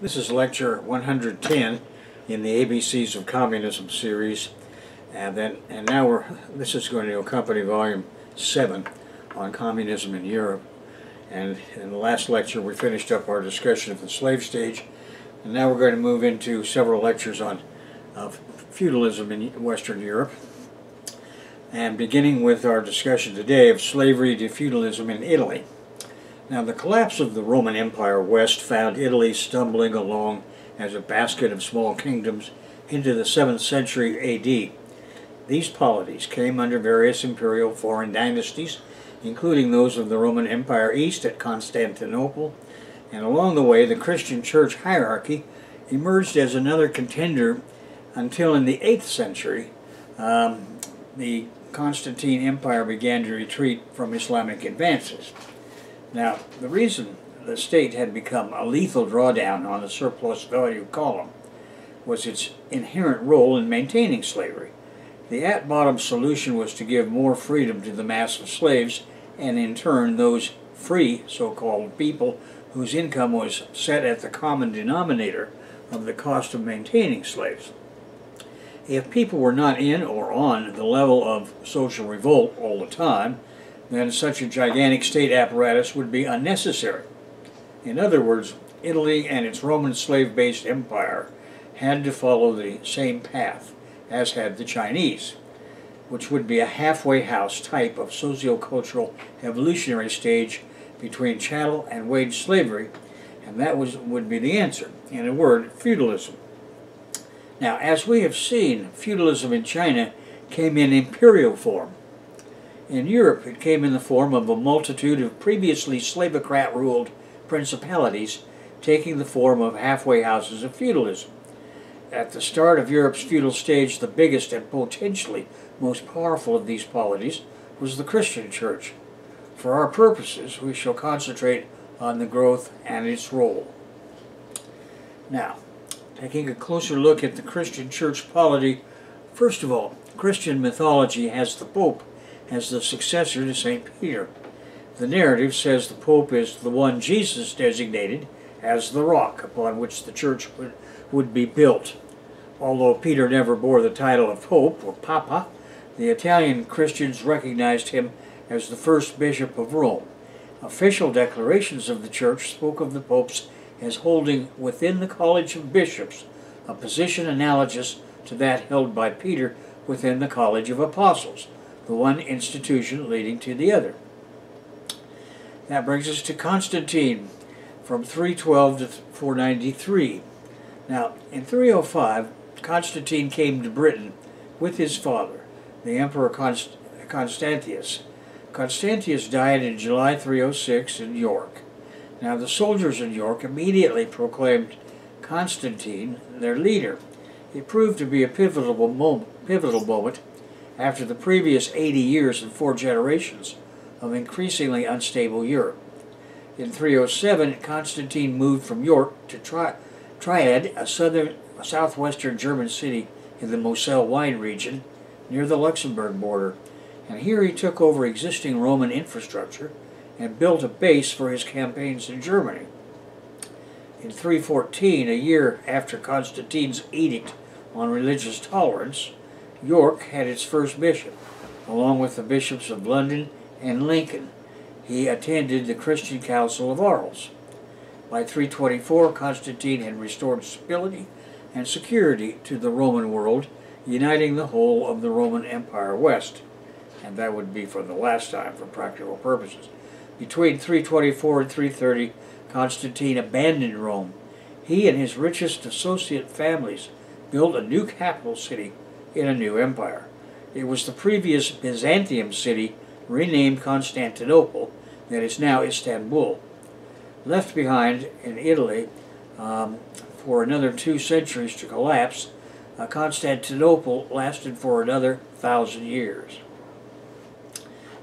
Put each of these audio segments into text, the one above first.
This is lecture 110 in the ABCs of Communism series, and now this is going to accompany volume 7 on communism in Europe. And in the last lecture we finished up our discussion of the slave stage, and now we're going to move into several lectures on feudalism in Western Europe, and beginning with our discussion today of slavery to feudalism in Italy. Now, the collapse of the Roman Empire west found Italy stumbling along as a basket of small kingdoms into the 7th century AD. These polities came under various imperial foreign dynasties, including those of the Roman Empire east at Constantinople, and along the way the Christian church hierarchy emerged as another contender until in the 8th century the Constantine Empire began to retreat from Islamic advances. Now, the reason the state had become a lethal drawdown on the surplus value column was its inherent role in maintaining slavery. The at-bottom solution was to give more freedom to the mass of slaves, and in turn those free so-called people whose income was set at the common denominator of the cost of maintaining slaves. If people were not in or on the level of social revolt all the time, then such a gigantic state apparatus would be unnecessary. In other words, Italy and its Roman slave-based empire had to follow the same path as had the Chinese, which would be a halfway house type of socio-cultural evolutionary stage between chattel and wage slavery, and that would be the answer. In a word, feudalism. Now, as we have seen, feudalism in China came in imperial form. In Europe, it came in the form of a multitude of previously slavocrat-ruled principalities, taking the form of halfway houses of feudalism. At the start of Europe's feudal stage, the biggest and potentially most powerful of these polities was the Christian Church. For our purposes, we shall concentrate on the growth and its role. Now, taking a closer look at the Christian Church polity, first of all, Christian mythology has the Pope as the successor to St. Peter. The narrative says the Pope is the one Jesus designated as the rock upon which the church would be built. Although Peter never bore the title of Pope or Papa, the Italian Christians recognized him as the first bishop of Rome. Official declarations of the church spoke of the popes as holding within the College of Bishops a position analogous to that held by Peter within the College of Apostles, the one institution leading to the other. That brings us to Constantine from 312 to 493. Now, in 305, Constantine came to Britain with his father, the Emperor Constantius. Constantius died in July 306 in York. Now, the soldiers in York immediately proclaimed Constantine their leader. It proved to be a pivotal moment after the previous 80 years and 4 generations of increasingly unstable Europe. In 307, Constantine moved from York to Triad, a southwestern German city in the Moselle wine region near the Luxembourg border, and here he took over existing Roman infrastructure and built a base for his campaigns in Germany. In 314, a year after Constantine's edict on religious tolerance, York had its first bishop, along with the bishops of London and Lincoln. He attended the Christian Council of Arles. By 324, Constantine had restored stability and security to the Roman world, uniting the whole of the Roman Empire west, and that would be for the last time for practical purposes. Between 324 and 330, Constantine abandoned Rome. He and his richest associate families built a new capital city in a new empire. It was the previous Byzantium city, renamed Constantinople, that is now Istanbul. Left behind in Italy for another 2 centuries to collapse, Constantinople lasted for another 1,000 years.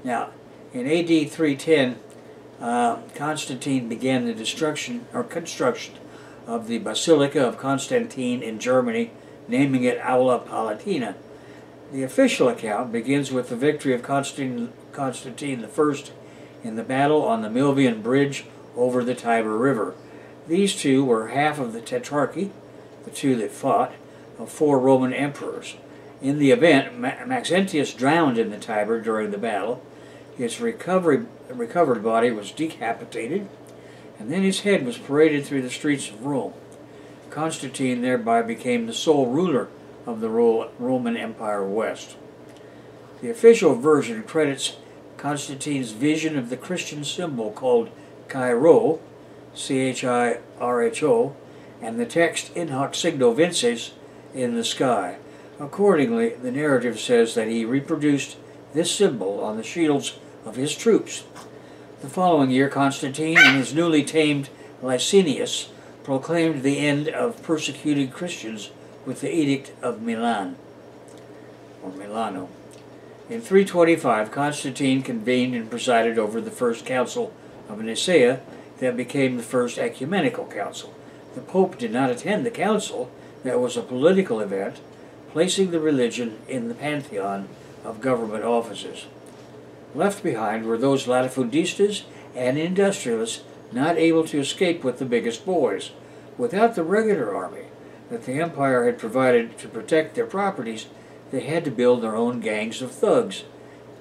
Now, in AD 310, Constantine began the construction of the Basilica of Constantine in Germany, naming it Aula Palatina. The official account begins with the victory of Constantine I in the battle on the Milvian Bridge over the Tiber River. These two were half of the tetrarchy, the two that fought, of 4 Roman emperors. In the event, Maxentius drowned in the Tiber during the battle. His recovered body was decapitated, and then his head was paraded through the streets of Rome. Constantine thereby became the sole ruler of the Roman Empire West. The official version credits Constantine's vision of the Christian symbol called Chi-Rho, C-H-I-R-H-O, and the text In hoc signo vinces, in the sky. Accordingly, the narrative says that he reproduced this symbol on the shields of his troops. The following year, Constantine and his newly tamed Licinius proclaimed the end of persecuted Christians with the Edict of Milan, or Milano. In 325, Constantine convened and presided over the First Council of Nicaea that became the First Ecumenical Council. The Pope did not attend the council. That was a political event, placing the religion in the pantheon of government offices. Left behind were those latifundistas and industrialists not able to escape with the biggest boys. Without the regular army that the empire had provided to protect their properties, they had to build their own gangs of thugs.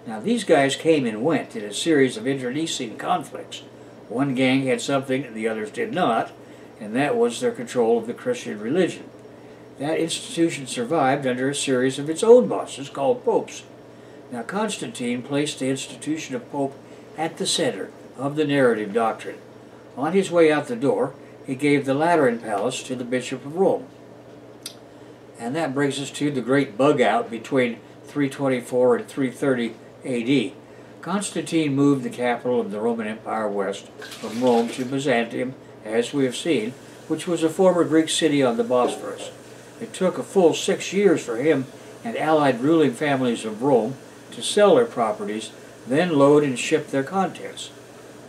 Now these guys came and went in a series of internecine conflicts. One gang had something the others did not, and that was their control of the Christian religion. That institution survived under a series of its own bosses called popes. Now Constantine placed the institution of pope at the center of the narrative doctrine. On his way out the door, he gave the Lateran palace to the Bishop of Rome. And that brings us to the great bug out between 324 and 330 AD. Constantine moved the capital of the Roman Empire west from Rome to Byzantium, as we have seen, which was a former Greek city on the Bosphorus. It took a full 6 years for him and allied ruling families of Rome to sell their properties, then load and ship their contents.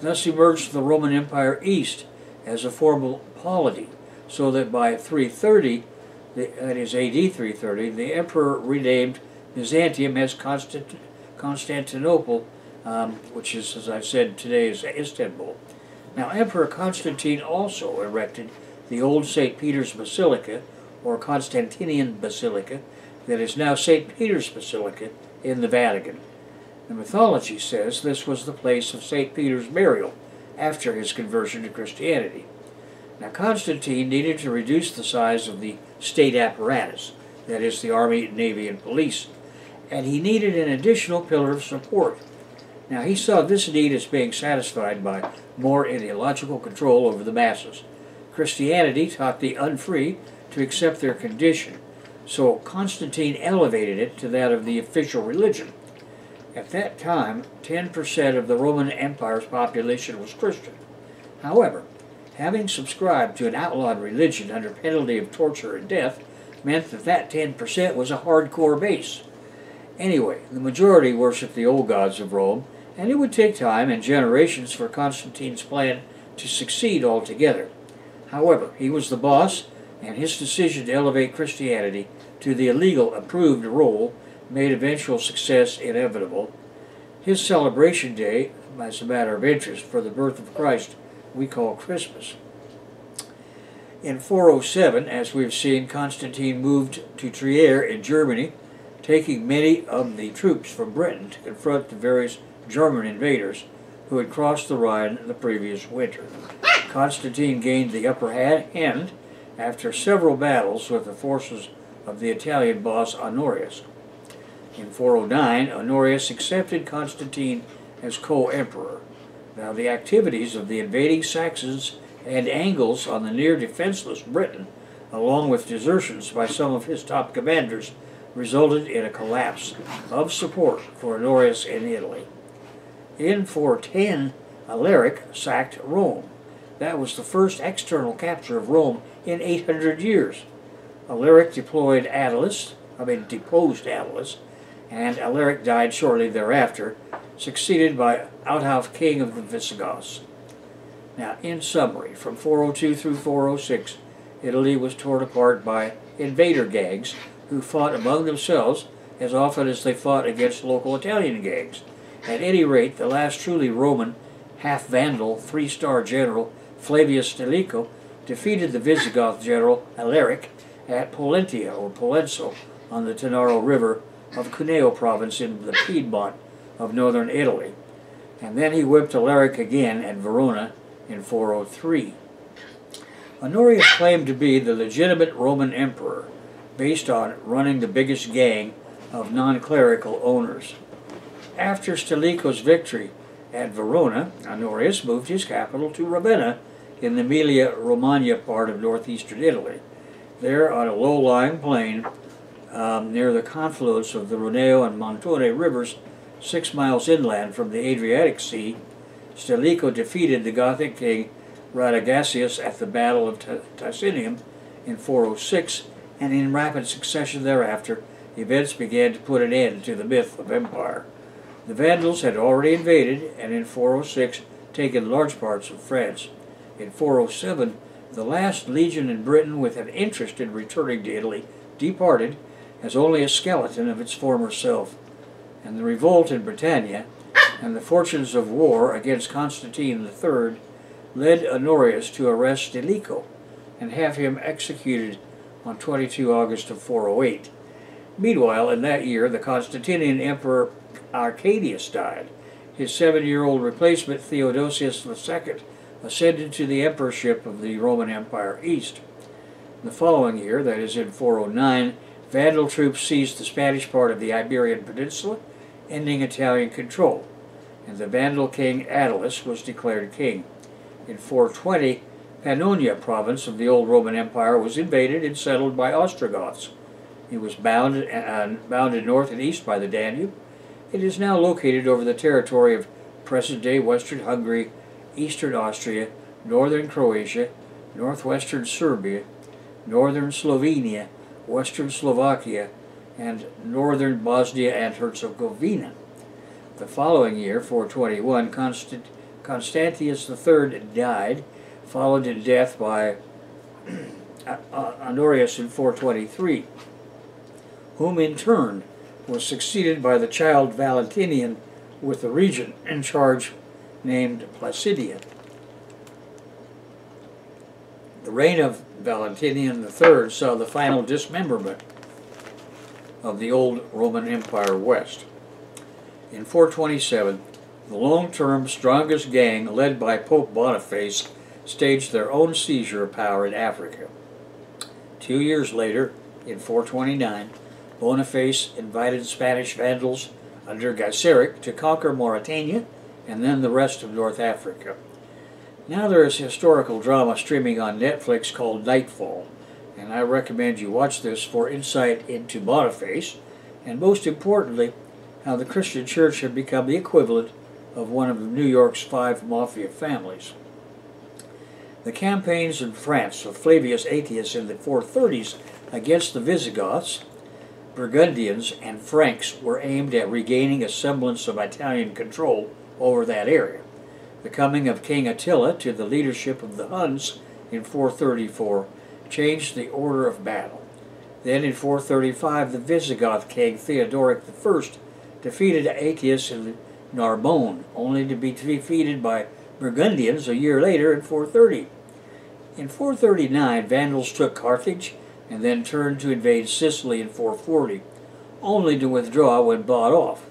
Thus emerged the Roman Empire east as a formal polity, so that by 330, that is AD 330, the emperor renamed Byzantium as Constantinople, which is, as I've said today, is Istanbul. Now Emperor Constantine also erected the old St. Peter's Basilica, or Constantinian Basilica, that is now St. Peter's Basilica in the Vatican. The mythology says this was the place of St. Peter's burial after his conversion to Christianity. Now Constantine needed to reduce the size of the state apparatus, that is the army, navy, and police, and he needed an additional pillar of support. Now he saw this need as being satisfied by more ideological control over the masses. Christianity taught the unfree to accept their condition, so Constantine elevated it to that of the official religion. At that time, 10% of the Roman Empire's population was Christian. However, having subscribed to an outlawed religion under penalty of torture and death meant that that 10% was a hardcore base. Anyway, the majority worshipped the old gods of Rome, and it would take time and generations for Constantine's plan to succeed altogether. However, he was the boss, and his decision to elevate Christianity to the illegal approved role made eventual success inevitable. His celebration day, as a matter of interest, for the birth of Christ, we call Christmas. In 407, as we've seen, Constantine moved to Trier in Germany, taking many of the troops from Britain to confront the various German invaders who had crossed the Rhine the previous winter. Constantine gained the upper hand after several battles with the forces of the Italian boss Honorius. In 409, Honorius accepted Constantine as co-emperor. Now the activities of the invading Saxons and Angles on the near-defenseless Britain, along with desertions by some of his top commanders, resulted in a collapse of support for Honorius in Italy. In 410, Alaric sacked Rome. That was the first external capture of Rome in 800 years. Alaric deposed Attalus, and Alaric died shortly thereafter, succeeded by Autulf, king of the Visigoths. Now, in summary, from 402 through 406, Italy was torn apart by invader gangs who fought among themselves as often as they fought against local Italian gangs. At any rate, the last truly Roman, half-Vandal, three-star general, Flavius Stilicho, defeated the Visigoth general Alaric at Pollentia, or Polenzo, on the Tanaro River of Cuneo province in the Piedmont of northern Italy. And then he whipped Alaric again at Verona in 403. Honorius claimed to be the legitimate Roman emperor, based on running the biggest gang of non-clerical owners. After Stilicho's victory at Verona, Honorius moved his capital to Ravenna in the Emilia-Romagna part of northeastern Italy. There, on a low-lying plain near the confluence of the Roneo and Montone rivers, 6 miles inland from the Adriatic Sea, Stilicho defeated the Gothic king Radagasius at the Battle of Ticinium in 406, and in rapid succession thereafter, events began to put an end to the myth of empire. The Vandals had already invaded, and in 406 taken large parts of France. In 407, the last legion in Britain with an interest in returning to Italy departed as only a skeleton of its former self, and the revolt in Britannia and the fortunes of war against Constantine III led Honorius to arrest Stilicho and have him executed on 22 August of 408. Meanwhile, in that year, the Constantinian emperor Arcadius died. His 7-year-old replacement, Theodosius II, ascended to the emperorship of the Roman Empire East. The following year, that is in 409, Vandal troops seized the Spanish part of the Iberian Peninsula, ending Italian control, and the Vandal king Attalus was declared king. In 420, Pannonia province of the old Roman Empire was invaded and settled by Ostrogoths. It was bounded north and east by the Danube. It is now located over the territory of present-day Western Hungary, Eastern Austria, Northern Croatia, Northwestern Serbia, Northern Slovenia, Western Slovakia, and Northern Bosnia and Herzegovina. The following year, 421, Constantius III died, followed in death by Honorius in 423, whom in turn was succeeded by the child Valentinian with the regent in charge named Placidia. The reign of Valentinian III saw the final dismemberment of the old Roman Empire West. In 427, the long-term strongest gang led by Pope Boniface staged their own seizure of power in Africa. 2 years later, in 429, Boniface invited Spanish Vandals under Gaiseric to conquer Mauritania and then the rest of North Africa. Now there is a historical drama streaming on Netflix called Nightfall, and I recommend you watch this for insight into Boniface, and most importantly, how the Christian Church had become the equivalent of one of New York's 5 mafia families. The campaigns in France of Flavius Aetius in the 430s against the Visigoths, Burgundians, and Franks were aimed at regaining a semblance of Italian control over that area. The coming of King Attila to the leadership of the Huns in 434 changed the order of battle. Then in 435, the Visigoth king Theodoric I defeated Aetius in Narbonne, only to be defeated by Burgundians a year later in 430. In 439, Vandals took Carthage and then turned to invade Sicily in 440, only to withdraw when bought off.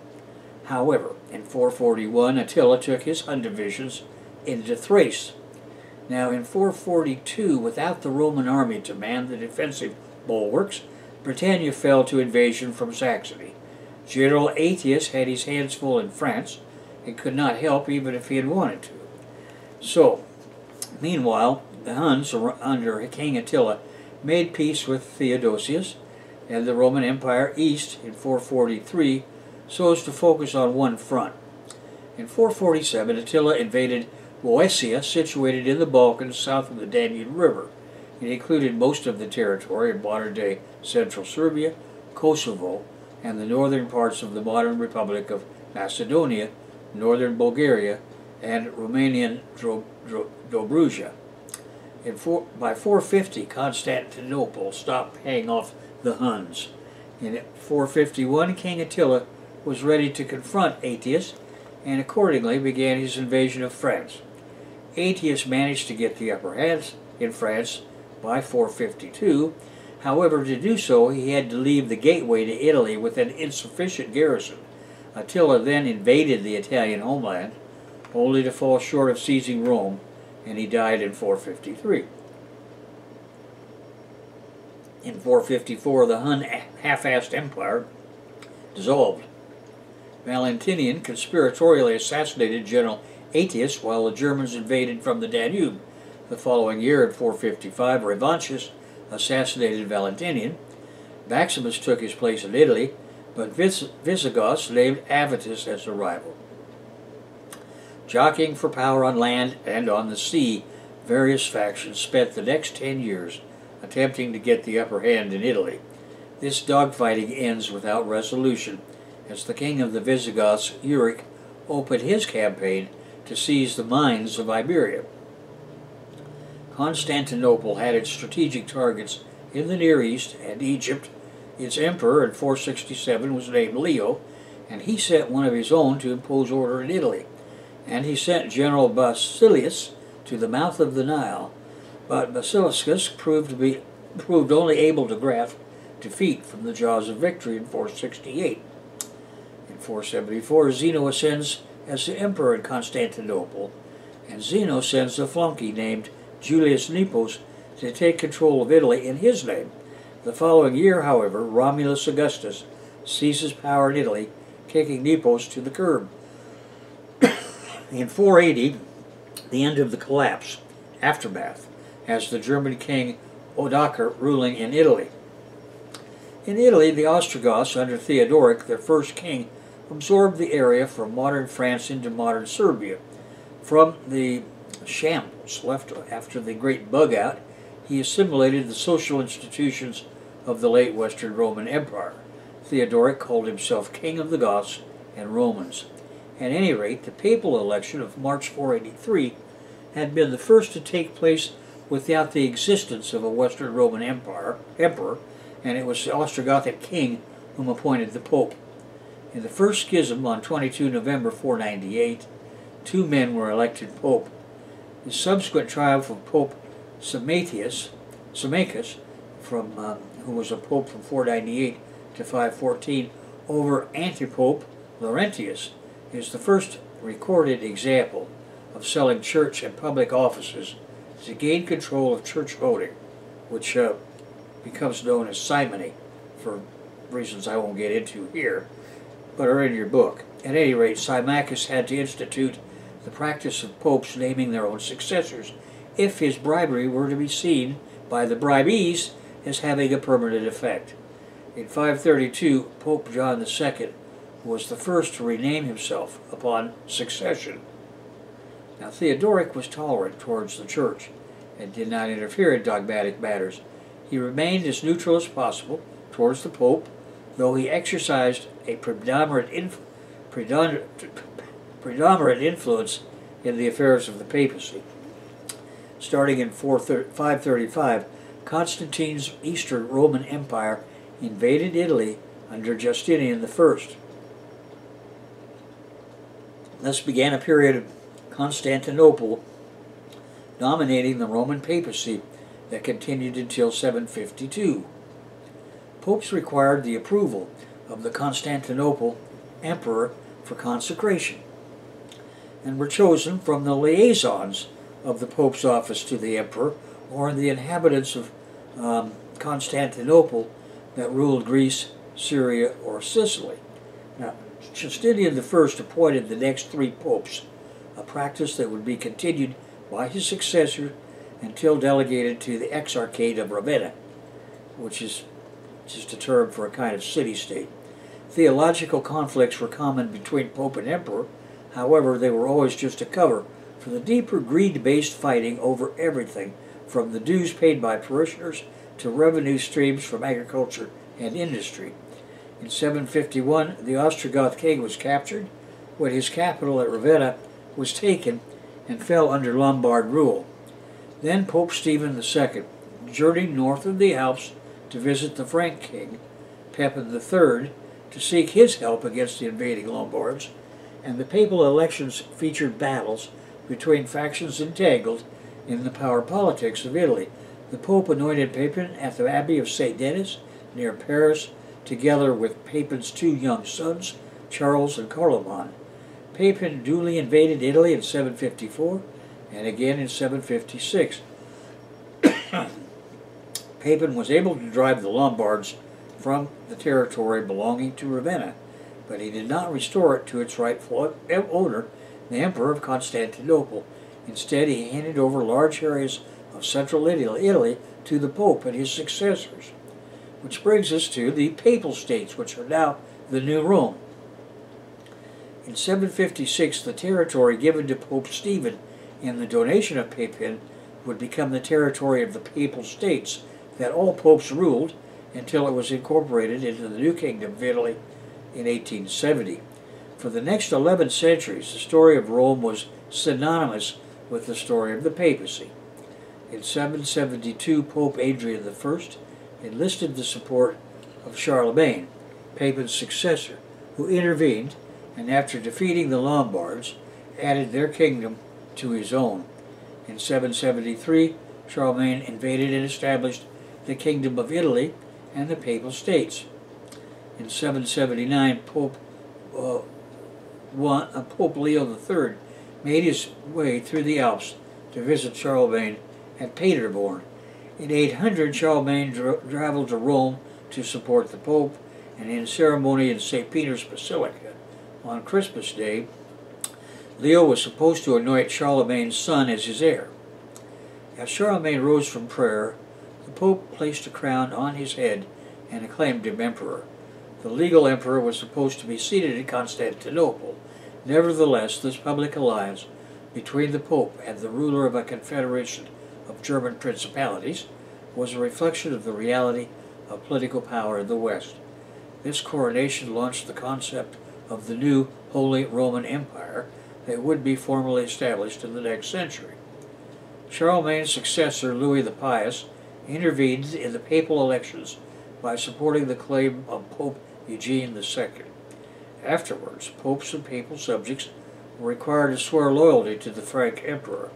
However, in 441, Attila took his Hun divisions into Thrace. Now in 442, without the Roman army to man the defensive bulwarks, Britannia fell to invasion from Saxony. General Aetius had his hands full in France and could not help even if he had wanted to. So, meanwhile, the Huns, under King Attila, made peace with Theodosius and the Roman Empire East in 443 so as to focus on one front. In 447, Attila invaded Moesia, situated in the Balkans south of the Danube River. It included most of the territory of modern-day central Serbia, Kosovo, and the northern parts of the modern Republic of Macedonia, northern Bulgaria, and Romanian Dobruja. By 450, Constantinople stopped paying off the Huns. In 451, King Attila was ready to confront Aetius, and accordingly began his invasion of France. Aetius managed to get the upper hand, in France by 452. However, to do so, he had to leave the gateway to Italy with an insufficient garrison. Attila then invaded the Italian homeland, only to fall short of seizing Rome, and he died in 453. In 454, the Hun half-assed empire dissolved. Valentinian conspiratorially assassinated General Aetius while the Germans invaded from the Danube. The following year, in 455, Revanchius assassinated Valentinian. Maximus took his place in Italy, but Visigoths named Avitus as a rival. Jockeying for power on land and on the sea, various factions spent the next 10 years attempting to get the upper hand in Italy. This dogfighting ends without resolution, as the king of the Visigoths, Euric, opened his campaign to seize the mines of Iberia. Constantinople had its strategic targets in the Near East and Egypt. Its emperor in 467 was named Leo, and he sent one of his own to impose order in Italy. And he sent General Basilius to the mouth of the Nile, but Basiliscus proved only able to grasp defeat from the jaws of victory in 468. In 474, Zeno ascends as the emperor in Constantinople, and Zeno sends a flunky named Julius Nepos to take control of Italy in his name. The following year, however, Romulus Augustus seizes power in Italy, kicking Nepos to the curb. In 480, the end of the collapse, aftermath, as the German king Odoacer ruling in Italy. In Italy, the Ostrogoths, under Theodoric, their first king, absorbed the area from modern France into modern Serbia. From the shambles left after the Great Bug Out, he assimilated the social institutions of the late Western Roman Empire. Theodoric called himself King of the Goths and Romans. At any rate, the papal election of March 483 had been the first to take place without the existence of a Western Roman emperor, and it was the Ostrogothic king whom appointed the Pope. In the first schism on 22 November 498, 2 men were elected Pope. The subsequent triumph of Pope Symmachus, who was a pope from 498 to 514, over antipope Laurentius, is the first recorded example of selling church and public offices to gain control of church voting, which becomes known as simony, for reasons I won't get into here, but are in your book. At any rate, Symmachus had to institute the practice of popes naming their own successors, if his bribery were to be seen by the bribees as having a permanent effect. In 532, Pope John II was the first to rename himself upon succession. Now, Theodoric was tolerant towards the church and did not interfere in dogmatic matters. He remained as neutral as possible towards the Pope, though he exercised a predominant influence in the affairs of the papacy. Starting in 535, Constantine's Eastern Roman Empire invaded Italy under Justinian I. Thus began a period of Constantinople dominating the Roman papacy that continued until 752. Popes required the approval of the Constantinople emperor for consecration, and were chosen from the liaisons of the Pope's office to the emperor, or the inhabitants of Constantinople that ruled Greece, Syria, or Sicily. Now, Justinian I appointed the next 3 popes, a practice that would be continued by his successor until delegated to the Exarchate of Ravenna, which is just a term for a kind of city-state. Theological conflicts were common between Pope and Emperor. However, they were always just a cover for the deeper greed-based fighting over everything, from the dues paid by parishioners to revenue streams from agriculture and industry. In 751, the Ostrogoth king was captured when his capital at Ravenna was taken and fell under Lombard rule. Then Pope Stephen II journeyed north of the Alps to visit the Frank king, Pepin III, to seek his help against the invading Lombards, and the papal elections featured battles between factions entangled in the power politics of Italy. The Pope anointed Pepin at the Abbey of St. Denis near Paris, together with Pepin's two young sons, Charles and Carloman. Pepin duly invaded Italy in 754 and again in 756. Pepin was able to drive the Lombards from the territory belonging to Ravenna, but he did not restore it to its rightful owner, the Emperor of Constantinople. Instead, he handed over large areas of central Italy to the Pope and his successors. Which brings us to the Papal States, which are now the New Rome. In 756, the territory given to Pope Stephen in the donation of Pepin would become the territory of the Papal States that all popes ruled until it was incorporated into the new Kingdom of Italy in 1870. For the next 11 centuries, the story of Rome was synonymous with the story of the papacy. In 772, Pope Adrian I enlisted the support of Charlemagne, Pepin's successor, who intervened and, after defeating the Lombards, added their kingdom to his own. In 773, Charlemagne invaded and established the Kingdom of Italy and the Papal States. In 779, Pope Leo III made his way through the Alps to visit Charlemagne at Paderborn. In 800, Charlemagne traveled to Rome to support the Pope, and in ceremony in St. Peter's Basilica on Christmas Day, Leo was supposed to anoint Charlemagne's son as his heir. As Charlemagne rose from prayer, the Pope placed a crown on his head and acclaimed him emperor. The legal emperor was supposed to be seated in Constantinople. Nevertheless, this public alliance between the Pope and the ruler of a confederation of German principalities was a reflection of the reality of political power in the West. This coronation launched the concept of the new Holy Roman Empire that would be formally established in the next century. Charlemagne's successor, Louis the Pious, intervened in the papal elections by supporting the claim of Pope Eugene II. Afterwards, popes and papal subjects were required to swear loyalty to the Frank Emperor.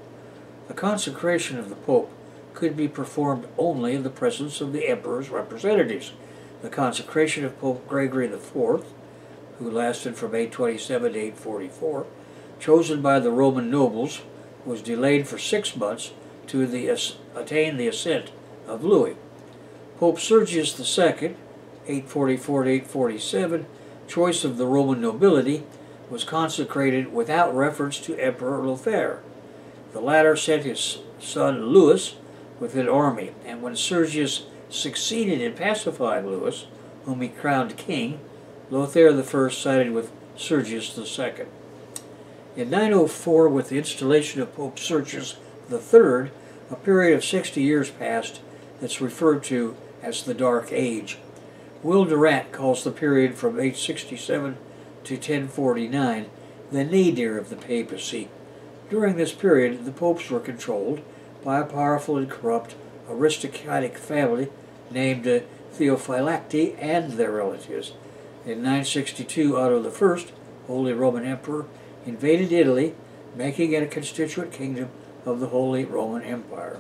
The consecration of the Pope could be performed only in the presence of the Emperor's representatives. The consecration of Pope Gregory IV, who lasted from 827 to 844, chosen by the Roman nobles, was delayed for 6 months to attain the assent of Louis. Pope Sergius II, 844 to 847, choice of the Roman nobility, was consecrated without reference to Emperor Lothair. The latter sent his son Louis with an army, and when Sergius succeeded in pacifying Louis, whom he crowned king, Lothair I sided with Sergius II. In 904, with the installation of Pope Sergius III, a period of 60 years passed that's referred to as the Dark Age. Will Durant calls the period from 867 to 1049 the nadir of the papacy. During this period, the popes were controlled by a powerful and corrupt aristocratic family named Theophylacti and their relatives. In 962, Otto I, Holy Roman Emperor, invaded Italy, making it a constituent kingdom of the Holy Roman Empire.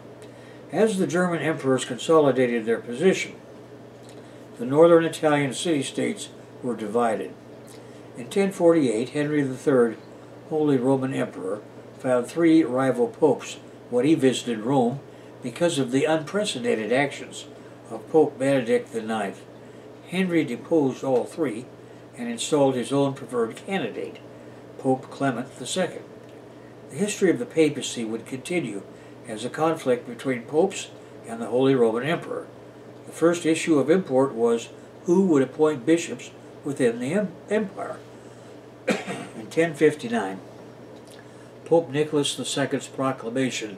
As the German emperors consolidated their position, the northern Italian city-states were divided. In 1048, Henry III, Holy Roman Emperor, found 3 rival popes when he visited Rome because of the unprecedented actions of Pope Benedict IX. Henry deposed all 3 and installed his own preferred candidate, Pope Clement II. The history of the papacy would continue as a conflict between popes and the Holy Roman Emperor. The first issue of import was who would appoint bishops within the empire. In 1059, Pope Nicholas II's proclamation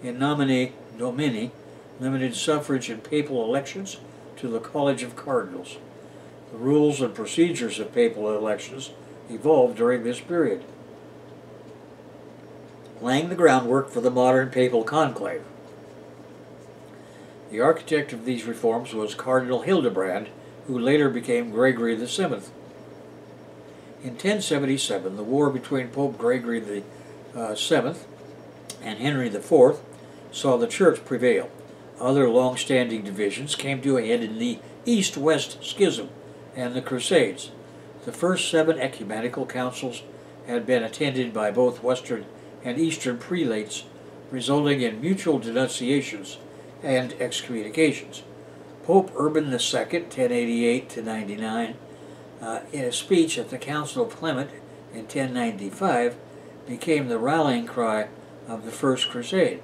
in nomine Domini limited suffrage in papal elections to the College of Cardinals. The rules and procedures of papal elections evolved during this period, laying the groundwork for the modern papal conclave. The architect of these reforms was Cardinal Hildebrand, who later became Gregory VII. In 1077, the war between Pope Gregory VII and Henry IV saw the Church prevail. Other long-standing divisions came to a head in the East-West Schism and the Crusades. The first 7 ecumenical councils had been attended by both Western and Eastern prelates, resulting in mutual denunciations and excommunications. Pope Urban II, 1088–99, in a speech at the Council of Clement in 1095, became the rallying cry of the First Crusade.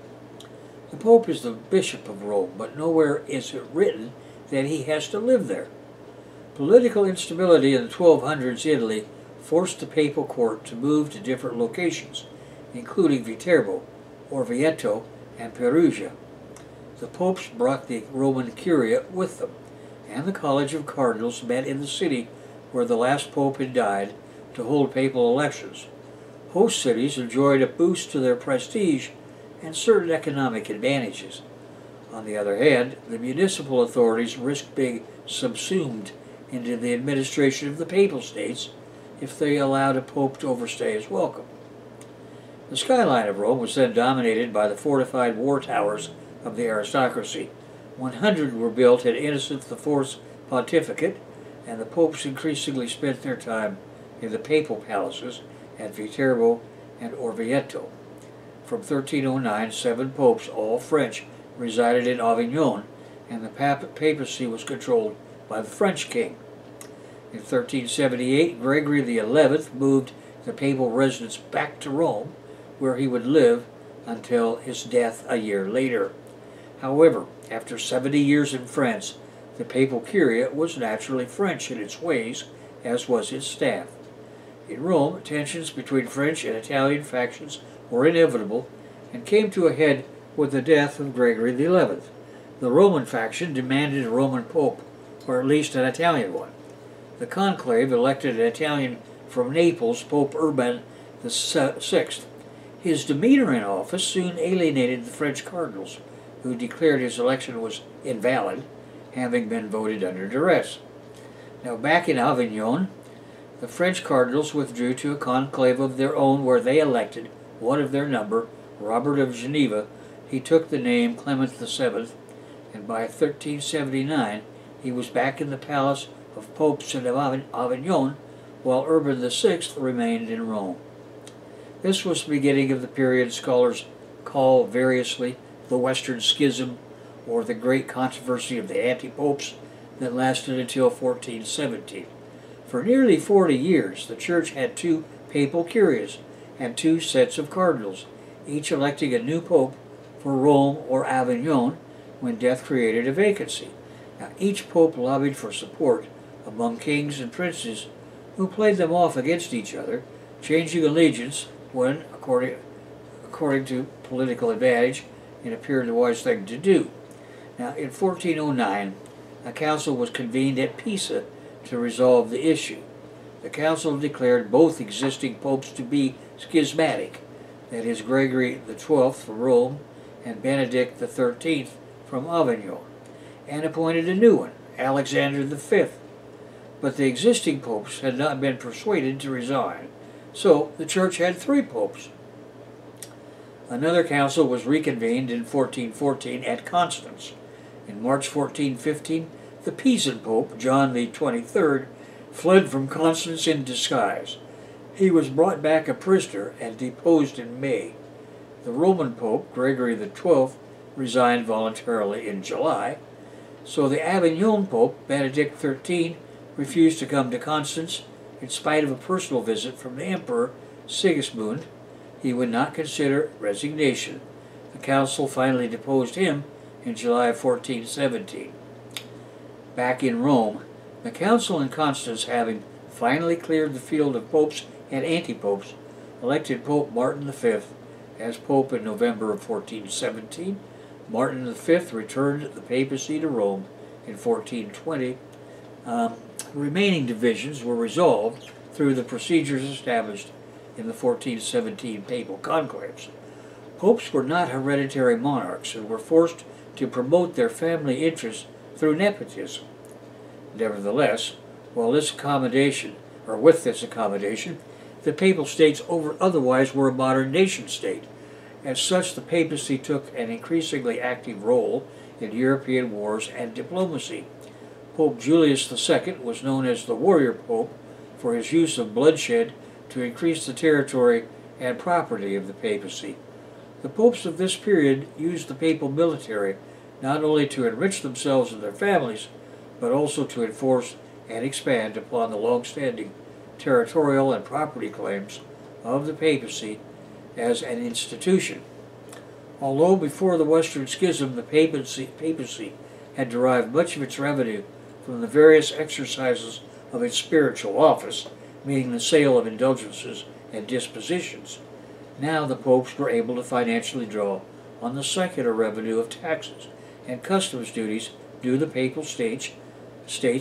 The Pope is the Bishop of Rome, but nowhere is it written that he has to live there. Political instability in the 1200s Italy forced the papal court to move to different locations, including Viterbo, Orvieto, and Perugia. The popes brought the Roman Curia with them, and the College of Cardinals met in the city where the last pope had died to hold papal elections. Host cities enjoyed a boost to their prestige and certain economic advantages. On the other hand, the municipal authorities risked being subsumed into the administration of the papal states if they allowed a pope to overstay his welcome. The skyline of Rome was then dominated by the fortified war towers of the aristocracy. 100 were built at Innocent IV's pontificate, and the popes increasingly spent their time in the papal palaces at Viterbo and Orvieto. From 1309, 7 popes, all French, resided in Avignon, and the papacy was controlled by the French king. In 1378, Gregory XI moved the papal residence back to Rome, where he would live until his death a year later. However, after 70 years in France, the papal curia was naturally French in its ways, as was its staff. In Rome, tensions between French and Italian factions were inevitable and came to a head with the death of Gregory XI. The Roman faction demanded a Roman pope, or at least an Italian one. The conclave elected an Italian from Naples, Pope Urban VI. His demeanor in office soon alienated the French cardinals, who declared his election was invalid, having been voted under duress. Now, back in Avignon, the French cardinals withdrew to a conclave of their own where they elected one of their number, Robert of Geneva. He took the name Clement VII, and by 1379 he was back in the palace of popes in Avignon, while Urban VI remained in Rome. This was the beginning of the period scholars call variously the Western Schism, or the great controversy of the anti-popes that lasted until 1417. For nearly 40 years, the Church had 2 papal curias and 2 sets of cardinals, each electing a new pope for Rome or Avignon when death created a vacancy. Now, each pope lobbied for support among kings and princes who played them off against each other, changing allegiance when, according to political advantage, it appeared the wise thing to do. Now, in 1409, a council was convened at Pisa to resolve the issue. The council declared both existing popes to be schismatic, that is, Gregory XII from Rome and Benedict XIII from Avignon, and appointed a new one, Alexander V. But the existing popes had not been persuaded to resign, so the Church had 3 popes. Another council was reconvened in 1414 at Constance. In March 1415, the Pisan Pope, John XXIII, fled from Constance in disguise. He was brought back a prisoner and deposed in May. The Roman Pope, Gregory XII, resigned voluntarily in July, so the Avignon Pope, Benedict XIII, refused to come to Constance in spite of a personal visit from the Emperor Sigismund. He would not consider resignation. The council finally deposed him in July of 1417. Back in Rome, the council in Constance, having finally cleared the field of popes and anti-popes, elected Pope Martin V as pope in November of 1417. Martin V returned the papacy to Rome in 1420. Remaining divisions were resolved through the procedures established in the 1417 papal conclaves. Popes were not hereditary monarchs and were forced to promote their family interests through nepotism. Nevertheless, with this accommodation, the Papal States otherwise were a modern nation state. As such, the papacy took an increasingly active role in European wars and diplomacy. Pope Julius II was known as the warrior pope for his use of bloodshed to increase the territory and property of the papacy. The popes of this period used the papal military not only to enrich themselves and their families, but also to enforce and expand upon the long-standing territorial and property claims of the papacy as an institution. Although before the Western Schism the papacy had derived much of its revenue from the various exercises of its spiritual office, meaning the sale of indulgences and dispositions, now the popes were able to financially draw on the secular revenue of taxes and customs duties due the papal states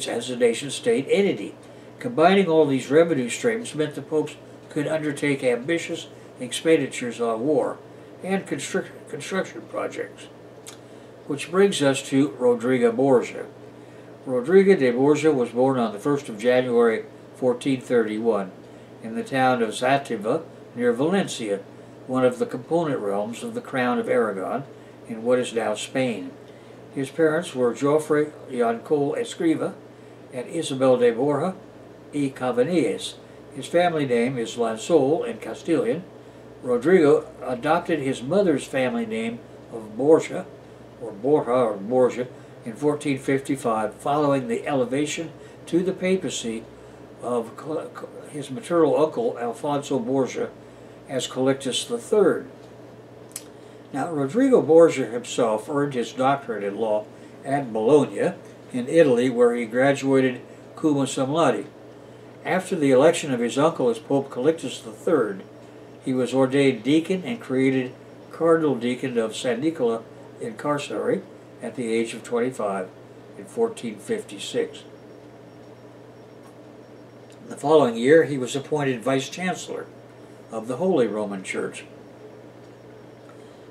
as a nation-state entity. Combining all these revenue streams meant the popes could undertake ambitious expenditures on war and construction projects. Which brings us to Rodrigo Borgia. Rodrigo de Borgia was born on the 1st of January 1431 in the town of Zativa near Valencia, one of the component realms of the Crown of Aragon in what is now Spain. His parents were Joffre Yancol Escriva and Isabel de Borja y Cavanilles. His family name is Lansol in Castilian. Rodrigo adopted his mother's family name of Borgia in 1455, following the elevation to the papacy of his maternal uncle Alfonso Borgia as Calixtus III. Now, Rodrigo Borgia himself earned his doctorate in law at Bologna in Italy, where he graduated cum laude. After the election of his uncle as Pope Calixtus III, he was ordained deacon and created cardinal deacon of San Nicola in Carceri at the age of 25 in 1456. The following year, he was appointed vice-chancellor of the Holy Roman Church.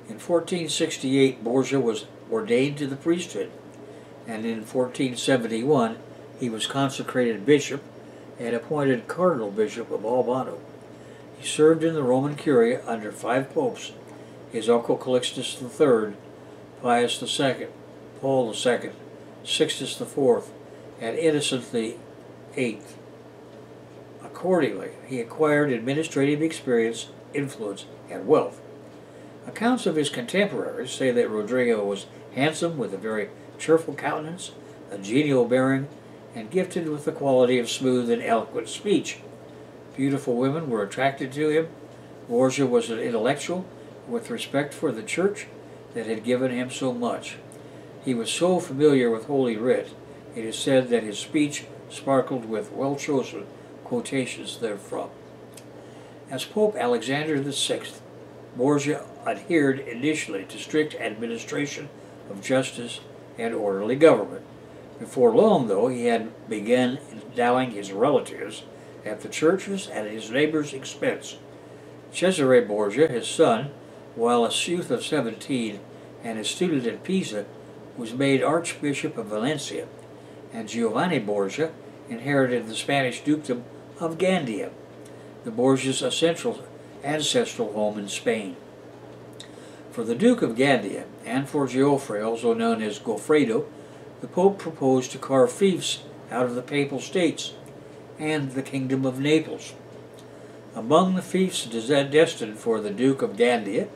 In 1468, Borgia was ordained to the priesthood, and in 1471, he was consecrated bishop and appointed cardinal bishop of Albano. He served in the Roman Curia under 5 popes: his uncle Calixtus III, Pius II, Paul II, Sixtus IV, and Innocent VIII. Accordingly, he acquired administrative experience, influence, and wealth. Accounts of his contemporaries say that Rodrigo was handsome with a very cheerful countenance, a genial bearing, and gifted with the quality of smooth and eloquent speech. Beautiful women were attracted to him. Borgia was an intellectual with respect for the church that had given him so much. He was so familiar with Holy Writ, it is said that his speech sparkled with well-chosen quotations therefrom. As Pope Alexander VI, Borgia adhered initially to strict administration of justice and orderly government. Before long, though, he had begun endowing his relatives at the churches at his neighbors' expense. Cesare Borgia, his son, while a youth of 17 and a student at Pisa, was made Archbishop of Valencia, and Giovanni Borgia inherited the Spanish dukedom of Gandia, the Borgias' ancestral home in Spain. For the Duke of Gandia, and for Geoffrey, also known as Goffredo, the Pope proposed to carve fiefs out of the Papal States and the Kingdom of Naples. Among the fiefs destined for the Duke of Gandia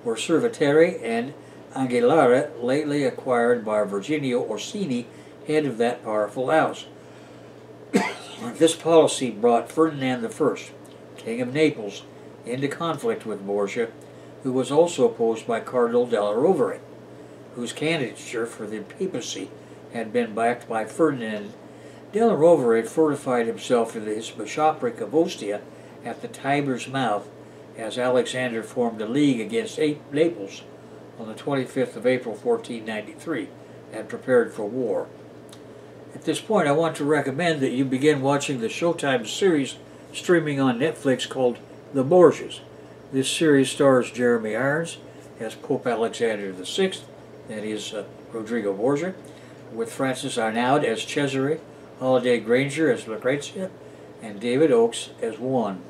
were Cerveteri and Anguillara, lately acquired by Virginio Orsini, head of that powerful house. This policy brought Ferdinand I, King of Naples, into conflict with Borgia, who was also opposed by Cardinal della Rovere, whose candidature for the papacy had been backed by Ferdinand. Della Rovere had fortified himself in his bishopric of Ostia at the Tiber's mouth as Alexander formed a league against Naples on the 25th of April 1493 and prepared for war. At this point, I want to recommend that you begin watching the Showtime series streaming on Netflix called The Borgias. This series stars Jeremy Irons as Pope Alexander VI, that is Rodrigo Borgia, with Francis Arnaud as Cesare, Holiday Granger as Lucrezia, and David Oakes as Juan.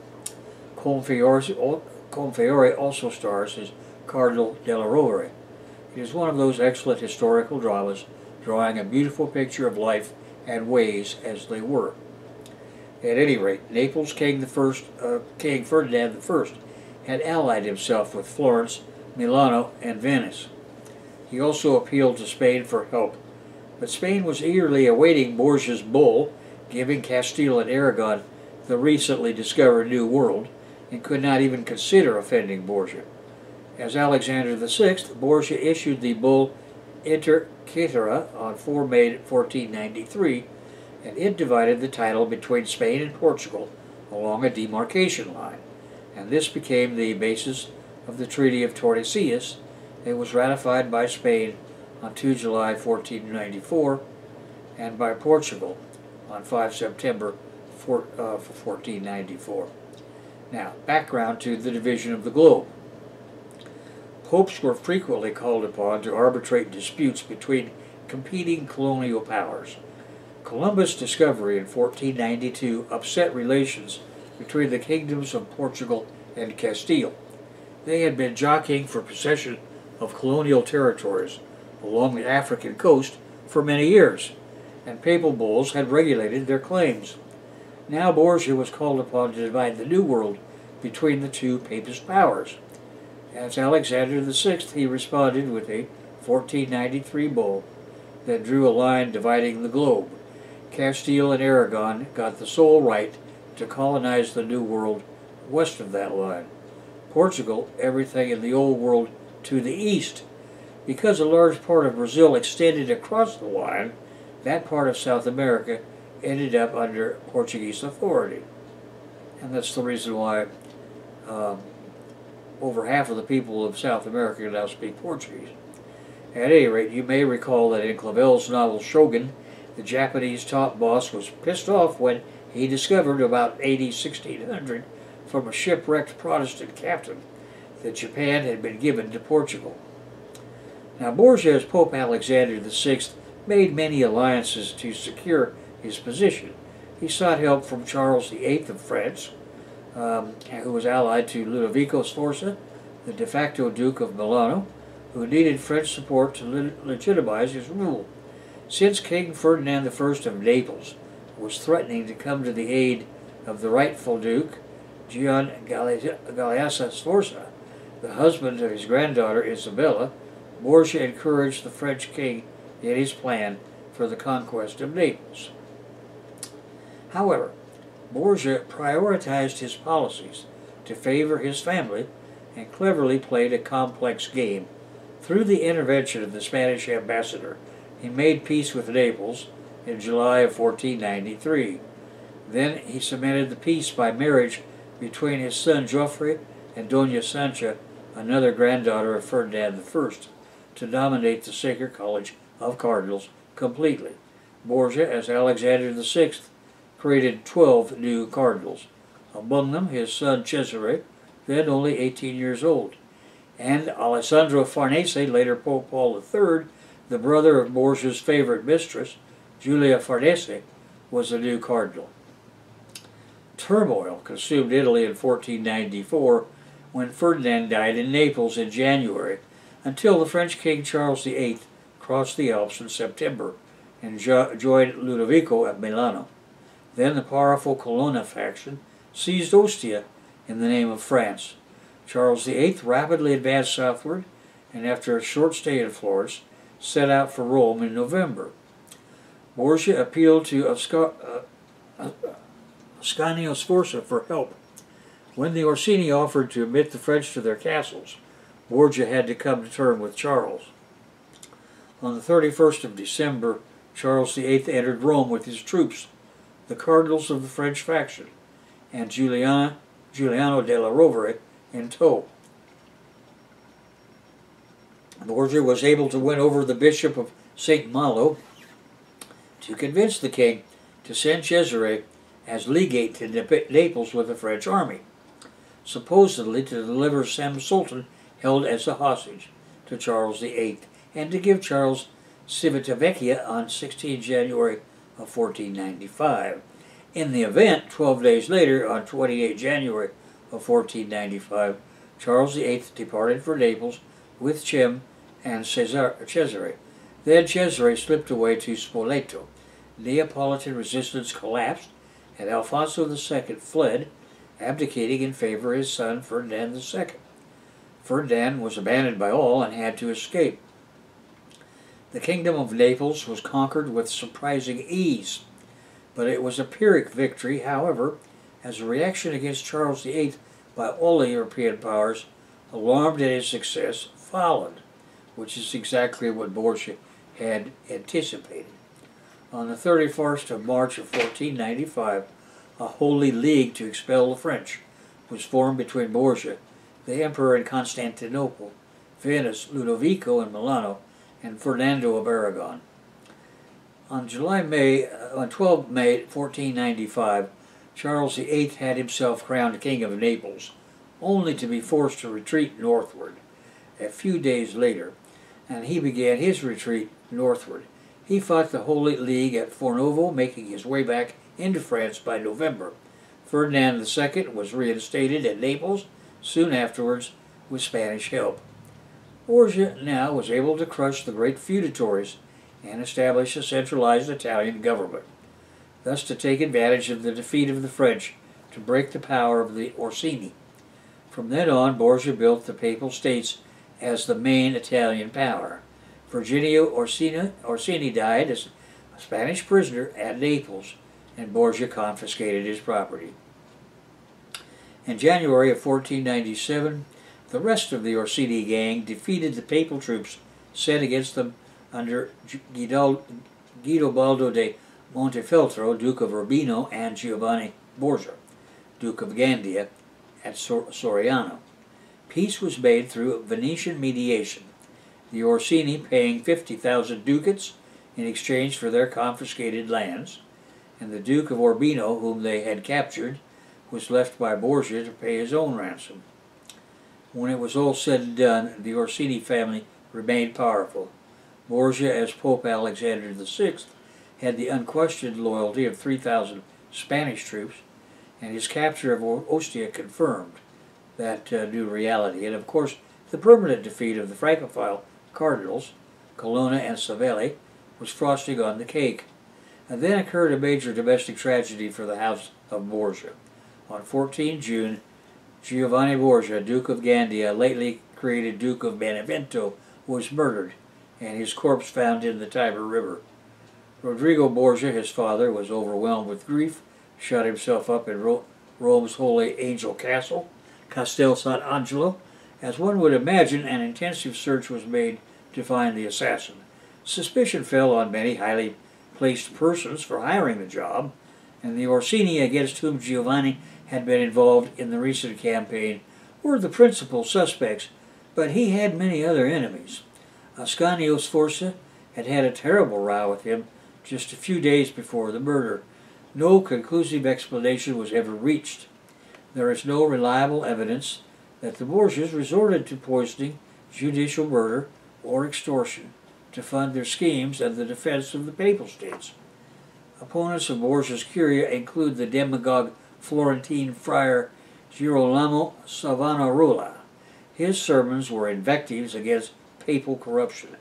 Colm Feore also stars as Cardinal della Rovere. It is one of those excellent historical dramas drawing a beautiful picture of life and ways as they were. At any rate, Naples King Ferdinand I had allied himself with Florence, Milano, and Venice. He also appealed to Spain for help, but Spain was eagerly awaiting Borgia's bull giving Castile and Aragon the recently discovered New World, and could not even consider offending Borgia. As Alexander VI, Borgia issued the bull Inter Caetera on 4 May 1493, and it divided the title between Spain and Portugal along a demarcation line, and this became the basis of the Treaty of Tordesillas. It was ratified by Spain on 2 July 1494 and by Portugal on 5 September 1494. Now, background to the division of the globe. Popes were frequently called upon to arbitrate disputes between competing colonial powers. Columbus' discovery in 1492 upset relations between the kingdoms of Portugal and Castile. They had been jockeying for possession of colonial territories along the African coast for many years, and papal bulls had regulated their claims. Now Borgia was called upon to divide the New World between the two papist powers. As Alexander VI, he responded with a 1493 bull that drew a line dividing the globe. Castile and Aragon got the sole right to colonize the New World west of that line. Portugal, everything in the Old World to the east. Because a large part of Brazil extended across the line, that part of South America ended up under Portuguese authority. And that's the reason why over half of the people of South America now speak Portuguese. At any rate, you may recall that in Clavel's novel Shogun, the Japanese top boss was pissed off when he discovered about AD 1600 from a shipwrecked Protestant captain that Japan had been given to Portugal. Now Borgia, as Pope Alexander VI, made many alliances to secure his position. He sought help from Charles VIII of France, who was allied to Ludovico Sforza, the de facto Duke of Milano, who needed French support to legitimize his rule. Since King Ferdinand I of Naples was threatening to come to the aid of the rightful Duke, Gian Galeazza Sforza, the husband of his granddaughter Isabella, Borgia encouraged the French king in his plan for the conquest of Naples. However, Borgia prioritized his policies to favor his family and cleverly played a complex game. Through the intervention of the Spanish ambassador, he made peace with Naples in July of 1493. Then he cemented the peace by marriage between his son Joffre and Dona Sancha, another granddaughter of Ferdinand I, to dominate the Sacred College of Cardinals completely. Borgia, as Alexander VI, created 12 new cardinals, among them his son Cesare, then only 18 years old, and Alessandro Farnese, later Pope Paul III, the brother of Borgia's favorite mistress, Giulia Farnese, was a new cardinal. Turmoil consumed Italy in 1494 when Ferdinand died in Naples in January, until the French King Charles VIII crossed the Alps in September and joined Ludovico at Milano. Then the powerful Colonna faction seized Ostia in the name of France. Charles VIII rapidly advanced southward, and after a short stay in Florence, set out for Rome in November. Borgia appealed to Ascanio Sforza for help. When the Orsini offered to admit the French to their castles, Borgia had to come to terms with Charles. On the 31st of December, Charles VIII entered Rome with his troops, the cardinals of the French faction, and Giuliano della Rovere in tow. Borgia was able to win over the Bishop of St. Malo to convince the king to send Cesare as legate to Naples with the French army, supposedly to deliver Sam Sultan held as a hostage to Charles VIII, and to give Charles Civitavecchia on 16 January of 1495. In the event, 12 days later, on 28 January of 1495, Charles VIII departed for Naples with Cem and Cesare. Then Cesare slipped away to Spoleto. Neapolitan resistance collapsed, and Alfonso II fled, abdicating in favor of his son Ferdinand II. Ferdinand was abandoned by all and had to escape. The kingdom of Naples was conquered with surprising ease, but it was a Pyrrhic victory. However, as a reaction against Charles VIII by all the European powers, alarmed at his success, followed, which is exactly what Borgia had anticipated. On the 31st of March of 1495, a Holy League to expel the French was formed between Borgia, the Emperor in Constantinople, Venice, Ludovico in Milano, and Fernando of Aragon. On 12 May 1495, Charles VIII had himself crowned King of Naples, only to be forced to retreat northward a few days later, and he began his retreat northward. He fought the Holy League at Fornovo, making his way back into France by November. Ferdinand II was reinstated at Naples soon afterwards with Spanish help. Borgia now was able to crush the great feudatories and establish a centralized Italian government, thus to take advantage of the defeat of the French to break the power of the Orsini. From then on, Borgia built the Papal States as the main Italian power. Virginio Orsini died as a Spanish prisoner at Naples, and Borgia confiscated his property. In January of 1497, the rest of the Orsini gang defeated the papal troops sent against them under Guidobaldo de Montefeltro, Duke of Urbino, and Giovanni Borgia, Duke of Gandia, at Soriano. Peace was made through Venetian mediation, the Orsini paying 50,000 ducats in exchange for their confiscated lands, and the Duke of Urbino, whom they had captured, was left by Borgia to pay his own ransom. When it was all said and done, the Orsini family remained powerful. Borgia, as Pope Alexander VI, had the unquestioned loyalty of 3,000 Spanish troops, and his capture of Ostia confirmed that new reality. And of course, the permanent defeat of the Francophile cardinals, Colonna and Savelli, was frosting on the cake. And then occurred a major domestic tragedy for the House of Borgia. On 14 June, Giovanni Borgia, Duke of Gandia, lately created Duke of Benevento, was murdered, and his corpse found in the Tiber River. Rodrigo Borgia, his father, was overwhelmed with grief, shut himself up in Rome's Holy Angel Castle, Castel Sant'Angelo. As one would imagine, an intensive search was made to find the assassin. Suspicion fell on many highly placed persons for hiring the job, and the Orsini against whom Giovanni had been involved in the recent campaign were the principal suspects, but he had many other enemies. Ascanio Sforza had had a terrible row with him just a few days before the murder. No conclusive explanation was ever reached. There is no reliable evidence that the Borgias resorted to poisoning, judicial murder, or extortion to fund their schemes and the defense of the Papal States. Opponents of Borgia's curia include the demagogue Florentine friar Girolamo Savonarola. His sermons were invectives against papal corruption.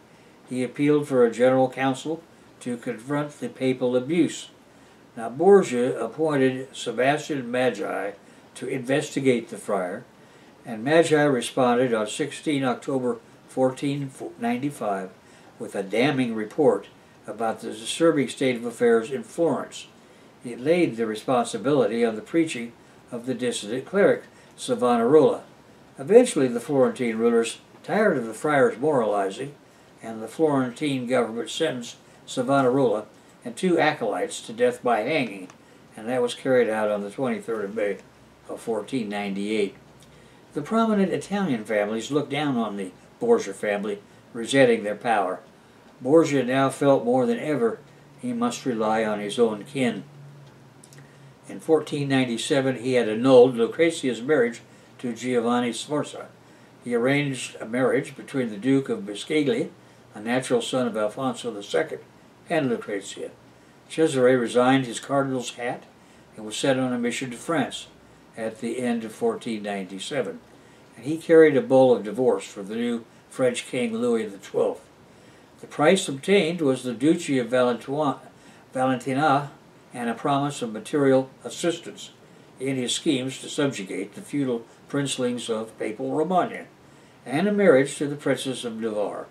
He appealed for a general council to confront the papal abuse. Now, Borgia appointed Sebastian Magi to investigate the friar, and Magi responded on 16 October 1495 with a damning report about the disturbing state of affairs in Florence. It laid the responsibility on the preaching of the dissident cleric, Savonarola. Eventually, the Florentine rulers, tired of the friars moralizing, and the Florentine government sentenced Savonarola and 2 acolytes to death by hanging, and that was carried out on the 23rd of May of 1498. The prominent Italian families looked down on the Borgia family, resenting their power. Borgia now felt more than ever he must rely on his own kin. In 1497, he had annulled Lucrezia's marriage to Giovanni Sforza. He arranged a marriage between the Duke of Bisceglie, a natural son of Alfonso II, and Lucrezia. Cesare resigned his cardinal's hat and was sent on a mission to France at the end of 1497. and he carried a bull of divorce for the new French King Louis XII. The price obtained was the Duchy of Valentina and a promise of material assistance in his schemes to subjugate the feudal princelings of Papal Romagna, and a marriage to the Princess of Navarre.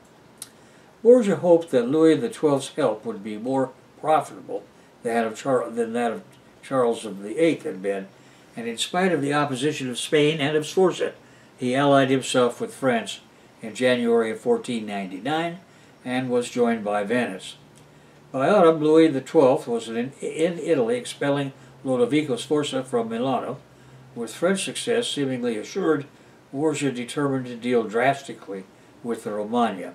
Borgia hoped that Louis XII's help would be more profitable than that of Charles VIII had been, and in spite of the opposition of Spain and of Sforza, he allied himself with France in January of 1499 and was joined by Venice. By autumn, Louis XII was in Italy, expelling Lodovico Sforza from Milano. With French success seemingly assured, Borgia determined to deal drastically with the Romagna.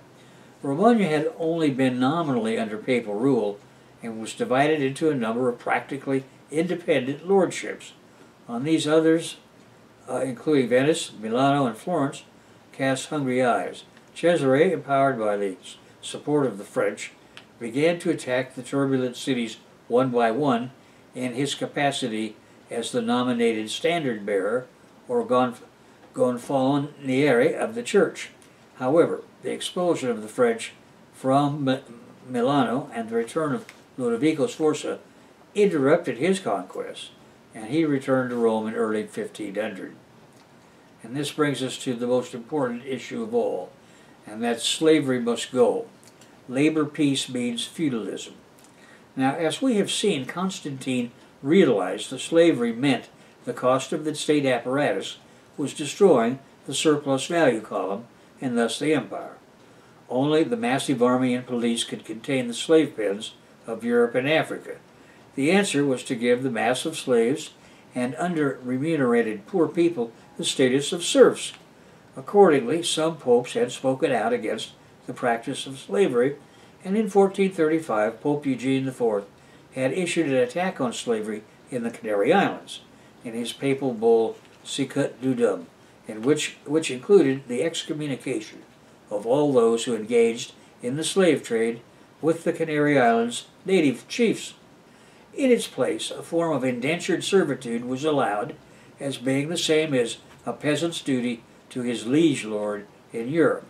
Romagna had only been nominally under papal rule and was divided into a number of practically independent lordships. On these others, including Venice, Milano, and Florence, cast hungry eyes. Cesare, empowered by the support of the French, began to attack the turbulent cities one by one in his capacity as the nominated standard-bearer or gonfaloniere of the Church. However, the expulsion of the French from Milano and the return of Lodovico Sforza interrupted his conquests, and he returned to Rome in early 1500. And this brings us to the most important issue of all, and that's slavery must go. Labor peace means feudalism. Now, as we have seen, Constantine realized that slavery meant the cost of the state apparatus was destroying the surplus value column and thus the empire. Only the massive army and police could contain the slave pens of Europe and Africa. The answer was to give the mass of slaves and under-remunerated poor people the status of serfs. Accordingly, some popes had spoken out against the practice of slavery, and in 1435 Pope Eugene IV had issued an attack on slavery in the Canary Islands in his papal bull Sicut Dudum, which included the excommunication of all those who engaged in the slave trade with the Canary Islands native chiefs. In its place, a form of indentured servitude was allowed, as being the same as a peasant's duty to his liege lord in Europe.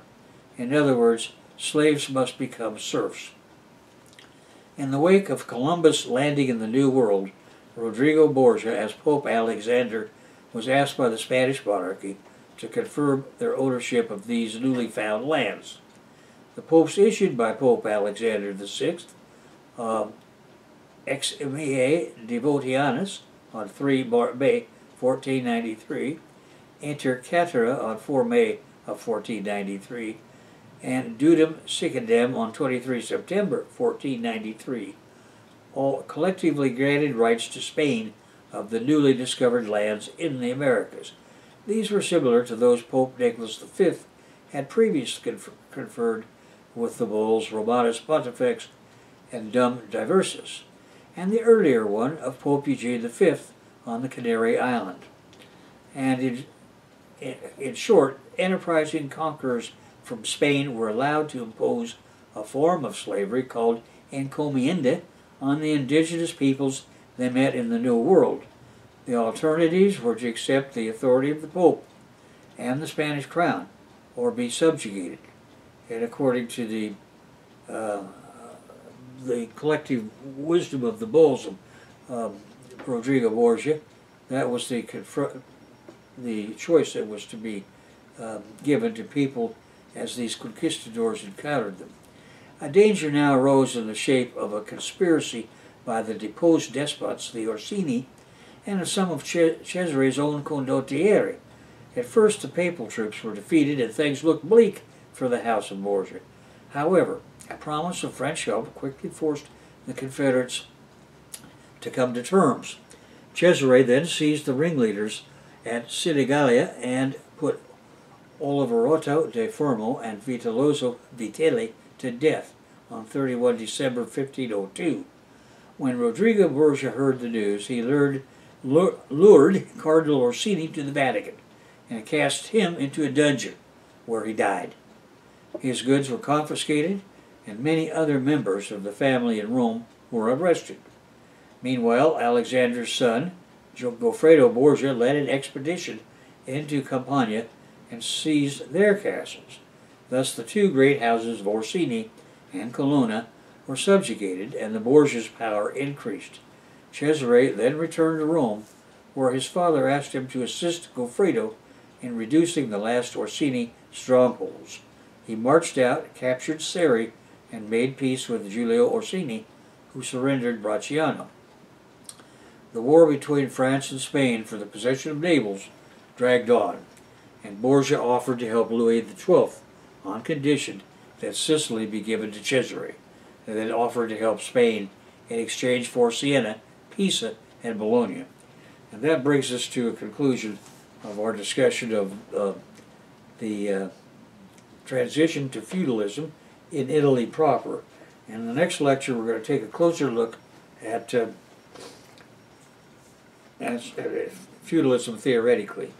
In other words, slaves must become serfs. In the wake of Columbus landing in the New World, Rodrigo Borgia, as Pope Alexander, was asked by the Spanish monarchy to confirm their ownership of these newly found lands. The popes issued by Pope Alexander VI, Ex Emiae Devotianus on 3 May 1493, Inter Caetera on 4 May of 1493, and Dudum Sicidem on 23 September 1493, all collectively granted rights to Spain of the newly discovered lands in the Americas. These were similar to those Pope Nicholas V had previously conferred with the bulls Romanus Pontifex and Dum Diversus, and the earlier one of Pope Eugene V on the Canary Island. And in short, enterprising conquerors from Spain were allowed to impose a form of slavery called encomienda on the indigenous peoples they met in the New World. The alternatives were to accept the authority of the Pope and the Spanish crown, or be subjugated. And according to the collective wisdom of the bulls of Rodrigo Borgia, that was the choice that was to be given to people as these conquistadors encountered them. A danger now arose in the shape of a conspiracy by the deposed despots, the Orsini, and of some of Cesare's own condottieri. At first the papal troops were defeated and things looked bleak for the House of Borgia. However, a promise of French help quickly forced the Confederates to come to terms. Cesare then seized the ringleaders at Sinigalia and put Oliverotto de Fermo and Vitaloso Vitelli to death on 31 December 1502. When Rodrigo Borgia heard the news, he lured Cardinal Orsini to the Vatican and cast him into a dungeon, where he died. His goods were confiscated, and many other members of the family in Rome were arrested. Meanwhile, Alexander's son, Goffredo Borgia, led an expedition into Campania and seized their castles. Thus the two great houses of Orsini and Colonna were subjugated, and the Borgia's power increased. Cesare then returned to Rome, where his father asked him to assist Goffredo in reducing the last Orsini strongholds. He marched out, captured Seri, and made peace with Giulio Orsini, who surrendered Bracciano. The war between France and Spain for the possession of Naples dragged on, and Borgia offered to help Louis XII on condition that Sicily be given to Cesare, and then offered to help Spain in exchange for Siena, Pisa, and Bologna. And that brings us to a conclusion of our discussion of the transition to feudalism in Italy proper. And in the next lecture, we're going to take a closer look at feudalism theoretically.